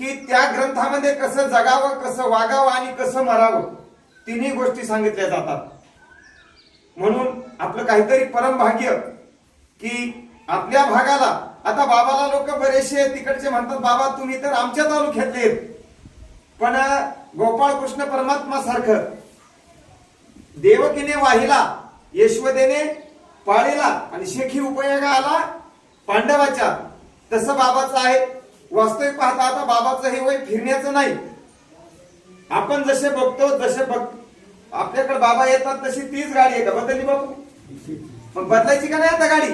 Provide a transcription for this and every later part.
की त्या ग्रंथामध्ये कसं जगावं, कसं वागावं आणि कसं मरावं, तिन्ही गोष्टी सांगितल्या जातात. म्हणून आपलं काहीतरी परमभाग्य की आपल्या भागाला आता बाबाला लोक बरेचसे तिकडचे म्हणतात बाबा तुम्ही तर आमच्या तालुक्यातले आहेत, पण गोपाळ कृष्ण परमात्मा सारखं देवकीने वाहिला, यशोदेने पाळीला आणि शेखी उपयोगा आला पांडवाच्या, तसं बाबाचं आहे. वास्तविक पाहता आता बाबाचं हे वय फिरण्याचं नाही. आपण जसे बघतो जसे आपल्याकडे बाबा येतात तशी तीच गाडी आहे का? बदलली बाबू? मग बदलायची का नाही आता गाडी?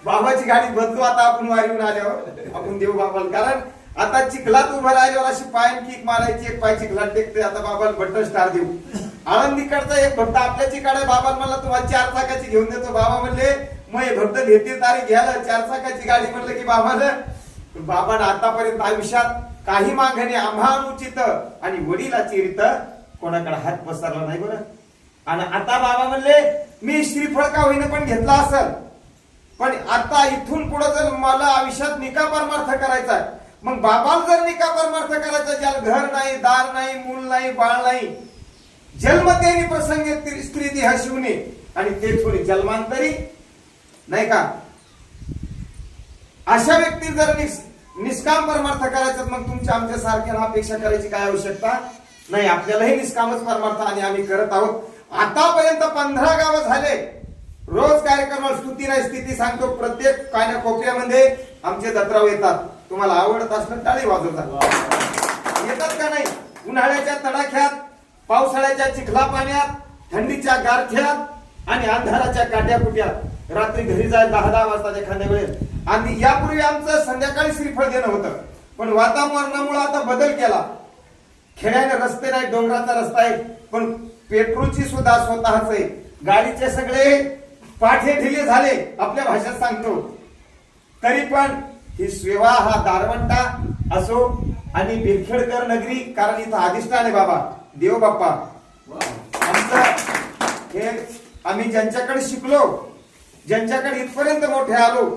बाबाची गाडी बदलू आता आपण वारीहून आल्यावर, आपण देऊ बाबाला. कारण आता चिखलात उभं राहिल्यावर अशी पायान किक मारायची, एक पाय चिखलात टेकते. आता बाबाला बटन स्टार देऊ. आळंदीकडचा एक भक्त आपल्याची गाडी बाबा मला तुम्हाला 4 चाकाची घेऊन देतो. बाबा म्हणले मग भक्त घेतील तारीख घ्यायला 4 चाकाची गाडी. म्हणलं की बाबानं आतापर्यंत आयुष्यात काही मागणे आम्हानुचित आणि वडिलाची रीत कोणाकडे हात पसरला नाही बरं. आणि आता बाबा म्हणले मी श्रीफळ का होईना पण घेतला असेल, पण आता इथून पुढे जर मला आयुष्यात निका परमार्थ करायचा, मग बाबाला जर निका परमार्थ करायचा, ज्याला घर नाही, दार नाही, मूल नाही, बाळ नाही, जन्मतेने प्रसंगे स्त्री देह शिवणे आणि ते थोडी जन्मांतरी नाही का, अशा व्यक्ती जर निष्काम परमार्थ करायचं, मग तुमच्या आमच्या सारख्याला अपेक्षा करायची काय आवश्यकता नाही. आपल्यालाही निष्कामच परमार्थ आणि आम्ही करत आहोत. आतापर्यंत 15 गावं झाले. रोज कार्यक्रमाला स्तुती नाही स्थिती सांगतो. प्रत्येक कान्या कोपऱ्यामध्ये आमचे दत्राव येतात. तुम्हाला आवडत असलं टाळी वाजवतात. येतात का नाही? उन्हाळ्याच्या तडाख्यात, पावसाळ्याच्या चिखला पाण्यात, थंडीच्या गारठ्यात आणि अंधाराच्या काट्याकुट्यात रात्री घरी जायला 10-10 वाजता एखाद्या वेळेस. आणि यापूर्वी आमचं संध्याकाळी श्रीफळ देणं होतं, पण वातावरणामुळे आता बदल केला. खेड्याने रस्ते नाही, डोंगराचा रस्ता आहे, पण पेट्रोलची सुद्धा स्वतःच आहे. गाडीचे सगळे पाठे ढिले झाले आपल्या भाषेत सांगतो. तरी पण ही सेवा हा दारवंटा असो आणि बिरखेडकर नगरी, कारण इथं अधिष्ठान आहे बाबा देव बाप्पा. आमचं हे आम्ही ज्यांच्याकडे शिकलो, ज्यांच्याकडे इथपर्यंत मोठे आलो,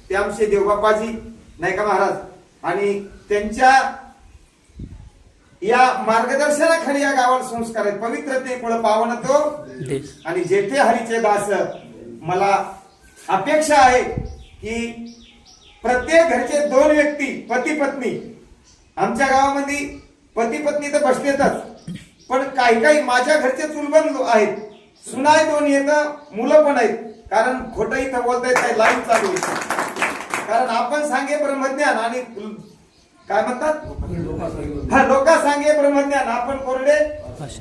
ते आमचे देवबाप्पाजी नाही का महाराज. आणि त्यांच्या या मार्गदर्शनाखाली या गावाला संस्कार आहेत. पवित्रते कुळ पावन तो आणि जेथे हरीचे दास. मला अपेक्षा आहे की प्रत्येक घरचे 2 व्यक्ती पती पत्नी, आमच्या गावामध्ये पती पत्नी तर बसलेतच, पण काही माझ्या घरचे चुलबंद आहेत. सुनाय 2 येतं, मुलं पण आहेत. कारण खोटं इथं बोलता येत नाही, लाईव्ह चालू आहे. कारण आपण सांगे ब्रह्मज्ञान आणि काय म्हणतात हा लोका सांगे ब्रह्मज्ञान, आपण कोरडे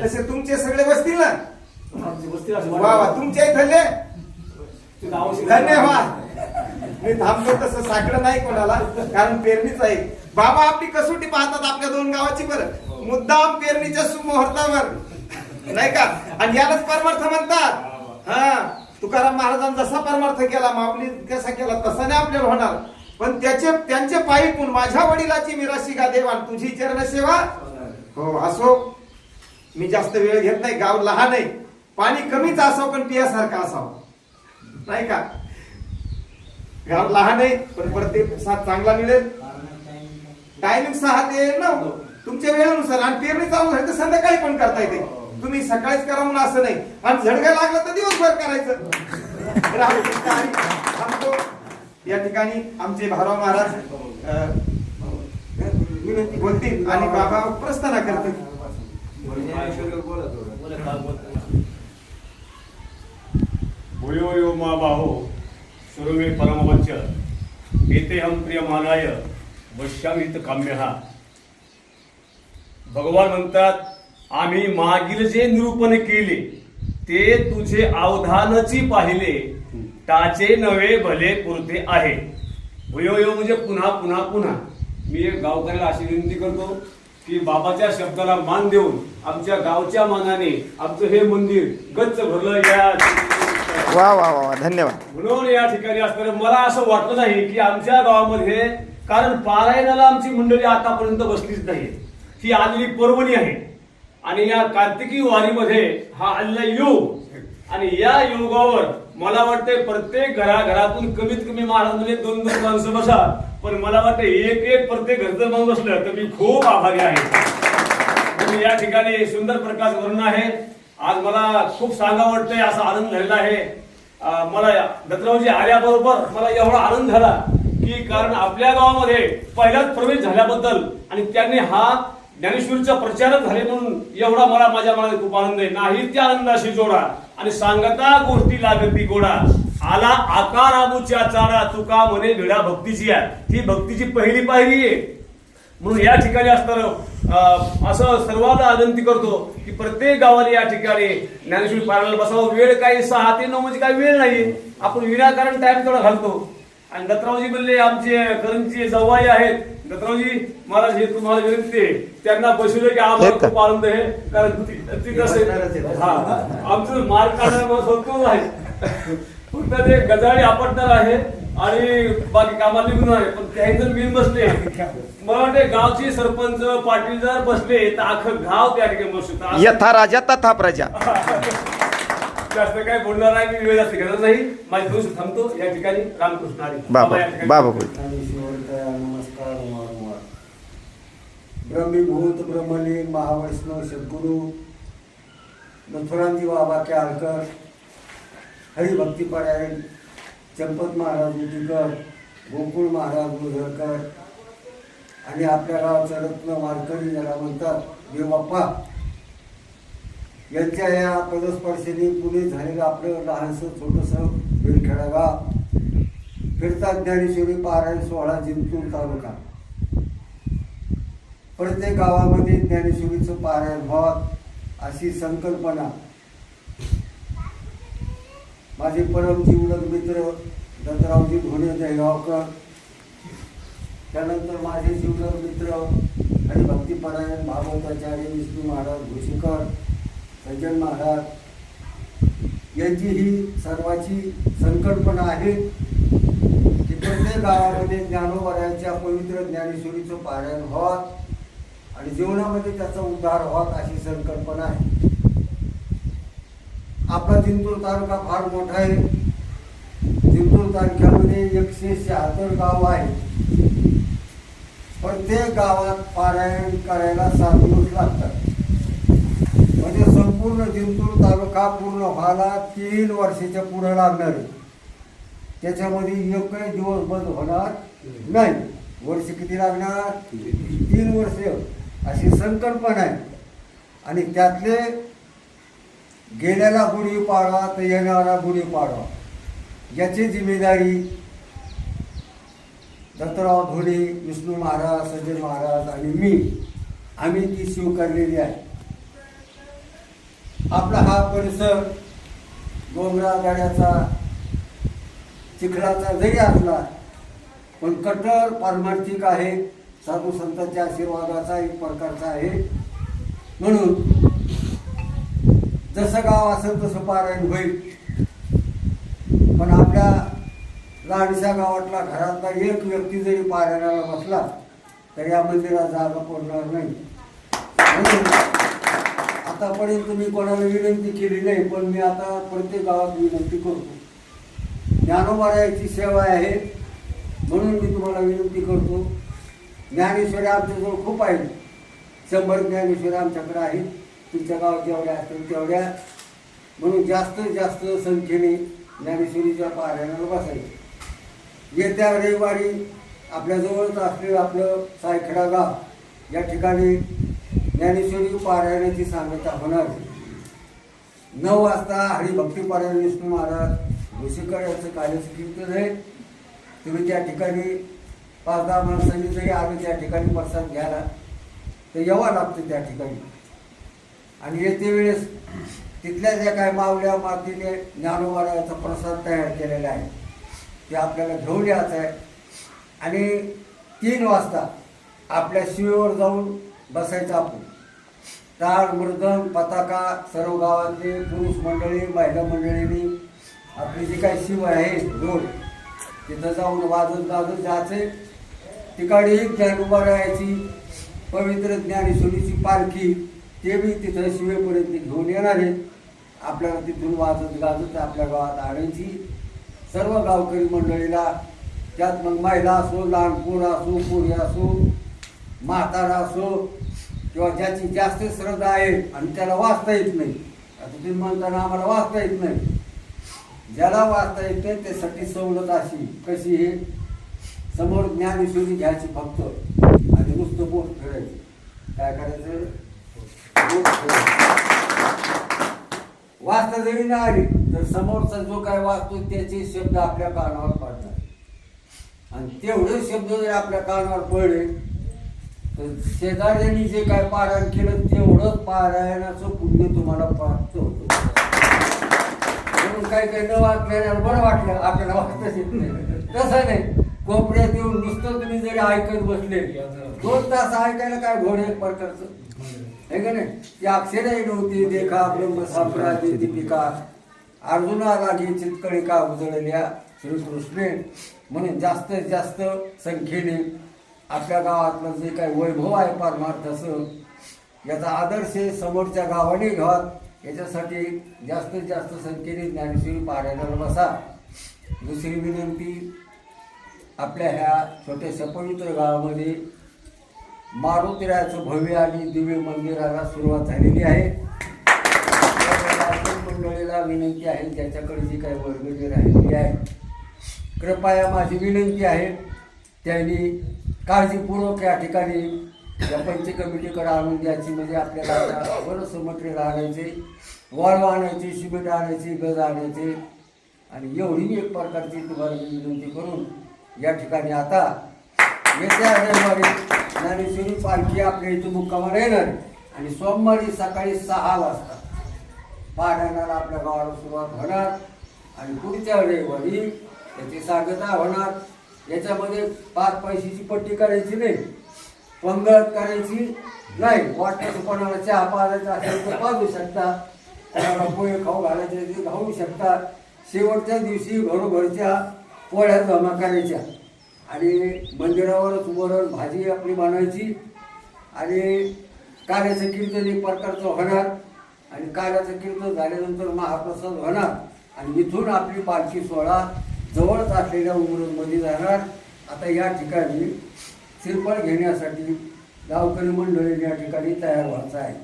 तसे तुमचे सगळे बसतील ना. वा वा, तुमच्या इथले धन्यवाद. मी थांबतो तसं साकडं नाही कोणाला, कारण पेरणीच आहे. बाबा आपली कसोटी पाहतात आपल्या 2 गावाची बरं, मुद्दाम पेरणीच्या सुमुहूर्तावर नाही का. आणि यालाच परमार्थ म्हणतात. हा, तुकाराम महाराजांनी जसा परमार्थ केला, माऊली कसा केला तसा नाही आपल्याला होणार. पण त्यांचे पायी पण माझ्या वडिलाची मिराशी गा देवा, तुझी चरण सेवा हो असो. मी जास्त वेळ घेत नाही. गाव लहान आहे, पाणी कमीच असावं पण पियासारखं असावं नाही का. गाव लहान आहे पण प्रत्येक साथ चांगला मिळेल. टायमिंग 6 ते 9 तुमच्या वेळेनुसार. आणि पेरणी चालू झाली तर संध्याकाळी पण करता येते. तुम्ही सकाळीच करा म्हणून असं नाही. आणि झडगा लागलं तर दिवसभर करायचं. या ठिकाणी आमचे भाराव महाराज विनंती बोलतील आणि बाबा प्रस्थान करतील. भूयो मा बाहो सुरवे परमवच्च एते हम प्रियमानाय वश्यामित काम्यहा. भगवान म्हणतात आम्ही मागील जे निरूपण केले ते तुझे अवधानची पाहिले, ताचे नवे भले पुरते आहे. भूयो म्हणजे पुन्हा पुन्हा पुन्हा. मी एक गावकऱ्याला अशी विनंती करतो की बाबाच्या शब्दाला मान देऊन आमच्या गावच्या मानाने आमचं हे मंदिर गच्च भरलं. या वा वा वा, धन्यवाद. म्हणून या ठिकाणी असताना मला असं वाटलं नाही की आमच्या गावामध्ये, कारण पारायणाला आमची मंडळी आतापर्यंत बसलीच नाही. ही आलेली पर्वणी आहे आणि या कार्तिकी वारीमध्ये हा आलेला योग, आणि या योगावर मला वाटतंय प्रत्येक घराघरातून कमीत कमी महाराज 2-2 माणसं बसा पण मला वाटतं एक एक प्रत्येक घरचं माणूस असलं तर मी खूप आभारी आहे. म्हणून या ठिकाणी सुंदर प्रकाश वर्णन आहे. आज मला खूप सांगा वाटतंय, असा आनंद झालेला आहे. मला दत्तरावजी आल्याबरोबर मला एवढा आनंद झाला की कारण आपल्या गावामध्ये पहिलाच प्रवेश झाल्याबद्दल आणि त्यांनी हा ज्ञानेश्वरीचा प्रचारक झाले म्हणून एवढा मला माझ्या मनात खूप आनंद आहे. नाही त्या आनंदाशी जोडा आणि सांगता गोष्टी लागती गोडा, आला आकार आबूच्या चाडा, तुका म्हणे भिडा भक्तीची आहे. ही भक्तीची पहिली पायरी आहे. म्हणून या ठिकाणी असताना असं सर्वांना विनंती करतो की प्रत्येक गावाला या ठिकाणी ज्ञानेश्वरी पारायणाला बसावं. वेळ काही 6 ते 9 म्हणजे काही वेळ नाही, आपण विनाकारण टाइम तेवढा घालतो. आणि दत्तरावजी बोलले आमचे करंजीचे जवाई आहेत, दत्तरावजी महाराज हे तुम्हाला विनंती आहे त्यांना बसवलं की आम्हाला खूप आनंद आहे. कारण ती कसं हा आमचं मार्ग काढण्यामध्ये संतोष आहे, फक्त ते गजाळी आपटणार आहे आणि बाकी कामाला निघून आहे. पण काही जर बिन बसले, मला वाटते गावचे सरपंच पाटील जर बसले तर अख्खं गाव त्या ठिकाणी बसतो. यथा राजा तथा प्रजा. जास्त काय बोलणार आहे मी, वेळ जास्त घेणार नाही. माझी दोष थांबतो या ठिकाणी. रामकृष्ण हरी. बाबा बाबा नमस्कार. ब्रह्मीभूत ब्रह्मलीन महावैष्णव सद्गुरु नथुरामजी बाबा केळकर, हरिभक्तीपरायण चंपत महाराज उटीकर, गोकुळ महाराज गुजरकर आणि आपल्या गावाचं रत्न वारकरी ज्याला म्हणतात देवबाप्पा, यांच्या या पदस्पर्शेने पुणे झालेलं आपलं लहानसं छोटंसं विरखेडा गाव फिरता ज्ञानेश्वरी पारायण सोहळा जिंतूर तालुका. प्रत्येक गावामध्ये ज्ञानेश्वरीचं पारायण व्हावं अशी संकल्पना माझे परम जीवलग मित्र दत्तरावजी धोणे जयगावकर, त्यानंतर माझे जीवलग मित्र हरिभक्तीपरायण भागवताचार्य विष्णू महाराज घोशीकर, सज्जन महाराज यांची ही सर्वाची संकल्पना आहे की प्रत्येक गावामध्ये ज्ञानोबरायांच्या पवित्र ज्ञानेश्वरीचं पारायण व्हावं आणि जीवनामध्ये त्याचा उद्धार व्हावा अशी संकल्पना आहे. आपला जिंतूर तालुका फार मोठा आहे. जिंतूर तालुक्यामध्ये 176 गाव आहे. प्रत्येक गावात पारायण करायला 7 दिवस लागतात. म्हणजे संपूर्ण जिंतूर तालुका पूर्ण व्हायला 3 वर्षाच्या पुढे लागणार आहे. त्याच्यामध्ये एकही दिवस बंद होणार नाही. वर्ष किती लागणार? 3 वर्ष अशी संकल्पना आहे. आणि त्यातले गेल्याला गुढीपाडवा तर येणारा गुढीपाडवा याची जिम्मेदारी दत्तराव धोणे, विष्णू महाराज, सज्जन महाराज आणि मी आम्ही ती स्वीकारलेली आहे. आपला हा परिसर डोंगरागाड्याचा चिखलाचा जरी असला पण कट्टर पारमार्थिक आहे. साधू संतांच्या आशीर्वादाचा एक प्रकारचा आहे. म्हणून जसं गाव असेल तसं पारायण होईल. पण आपल्या लहानशा गावातला घरातला एक व्यक्ती जरी पारायणाला बसला तर या मंदिरात जागा पडणार नाही. म्हणून आतापर्यंत मी कोणाला विनंती केली नाही, पण मी आता प्रत्येक गावात विनंती करतो. ज्ञानोबरायांची सेवा आहे म्हणून मी तुम्हाला विनंती करतो. ज्ञानेश्वरी आमच्याजवळ खूप आहेत. 100 ज्ञानेश्वरी आमच्याकडे आहेत. तुमच्या गावात जेवढ्या असतील तेवढ्या. म्हणून जास्तीत जास्त संख्येने ज्ञानेश्वरीच्या पारायणाला बसायचं. येत्या रविवारी आपल्याजवळच असलेलं आपलं सायखेडा गाव या ठिकाणी ज्ञानेश्वरी पारायणाची सांगता होणार. 9 वाजता हरिभक्तीपरायण विष्णू महाराज घोशीकर यांचं कार्याचं कीर्तन आहे. तुम्ही त्या ठिकाणी 5-10 माणसांनी जरी आले त्या ठिकाणी प्रसाद घ्यायला तर यावं लागतं त्या ठिकाणी. आणि येते वेळेस तिथल्या ज्या काय मावल्या मातीने ज्ञानोबरायाचा प्रसाद तयार केलेला आहे ते आपल्याला घेऊन यायचं आहे. आणि 3 वाजता आपल्या शिवेवर जाऊन बसायचं. आपण टाळ, मृदंग, पताका सर्व गावातले पुरुष मंडळी, महिला मंडळींनी आपली जी काही शिव आहे रोड तिथं जाऊन वाजत गाजत जायचे. तिकडे ज्ञानोबरायाची पवित्र ज्ञानेश्वरीची पालखी ते बी तिथं शिवेपर्यंत घेऊन येणार आहेत. आपल्याला तिथून वाजत गाजत आपल्या गावात आणायची. सर्व गावकरी मंडळीला त्यात मग महिला असो, लहान पोर असो, पोरी असो, म्हातारा असो, किंवा ज्याची जास्त श्रद्धा आहे आणि त्याला वाचता येत नाही. आता तुम्ही म्हणताना आम्हाला वाचता येत नाही, ज्याला वाचता येत नाही त्यासाठी सवलत अशी कशी हे, समोर ज्ञानेश्वरी घ्यायची फक्त आणि नुसतं बोट फिरायचं. काय करायचं? बोट फिरायचं. वाचता जरी नाही आली तर समोरचा जो काय वाचतो त्याचे शब्द आपल्या कानावर पडणार, आणि तेवढे शब्द जर आपल्या कानावर पडले तर शेजाऱ्यांनी जे काय पारायण केलं तेवढंच पारायणाचं पुण्य तुम्हाला प्राप्त होतं. म्हणून काही काही न वाचल्याला बरं वाटलं, आपल्याला वाचताच येत नाही. तसं नाही, कोपऱ्यात येऊन नुसतं तुम्ही जरी ऐकत बसले 2 तास ऐकायला काय घोड एक प्रकारचं आहे का नाही. ती अक्षरही नव्हती. देखा ब्रह्म साम्राज्य दीपिका अर्जुनाला घे चितकळिका उजळल्या श्रीकृष्णे. म्हणून जास्तीत जास्त संख्येने आपल्या गावातलं जे काही वैभव आहे परमार्थाचं, याचा आदर्श समोरच्या गावाने घ्यावा. याच्यासाठी जास्तीत जास्त संख्येने ज्ञानेश्वरी पारायणाला बसा. दुसरी विनंती, आपल्या ह्या छोट्याशा पवित्र गावामध्ये मारुतीरायाचं भव्य आणि दिव्य मंदिराला सुरुवात झालेली आहे. मंडळीला विनंती आहे, ज्याच्याकडे जी काही वर्गणी राहिलेली आहे, कृपया माझी विनंती आहे त्यांनी काळजीपूर्वक या ठिकाणी या पंच कमिटीकडे आणून द्यायची. म्हणजे आपल्याला बरंचसं मटेरियल आणायचे, वाळू आणायची, सिमेंट आणायची, गज आणायचे, आणि एवढी एक प्रकारची तुम्हाला विनंती करून या ठिकाणी आता येत्या रविवारी ज्ञानेश्वरी पालखी आपल्या इथं मुक्कामाला येणार, आणि सोमवारी सकाळी 6 वाजता पारायणाला आपल्या गावाला सुरुवात होणार, आणि पुढच्या रविवारी त्याची सांगता होणार. याच्यामध्ये 5 पैशाची पट्टी करायची नाही, पंगत करायची नाही. वाटतं कोणाला चहा पाजायचा असेल तर पाजू शकता, कोणाला पोहे खाऊ घालायचे ते खाऊ शकता. शेवटच्या दिवशी घरोघरच्या पोळ्या जमा करायच्या, आणि मंदिरावरच वरण भाजी आपली बनवायची, आणि कार्याचं कीर्तन एक प्रकारचं होणार, आणि कार्याचं कीर्तन झाल्यानंतर महाप्रसाद होणार, आणि इथून आपली पालखी सोहळा जवळच असलेल्या उमरमध्ये जाणार. आता या ठिकाणी श्रीफळ घेण्यासाठी गावकरी मंडळी या ठिकाणी तयार व्हायचं आहे.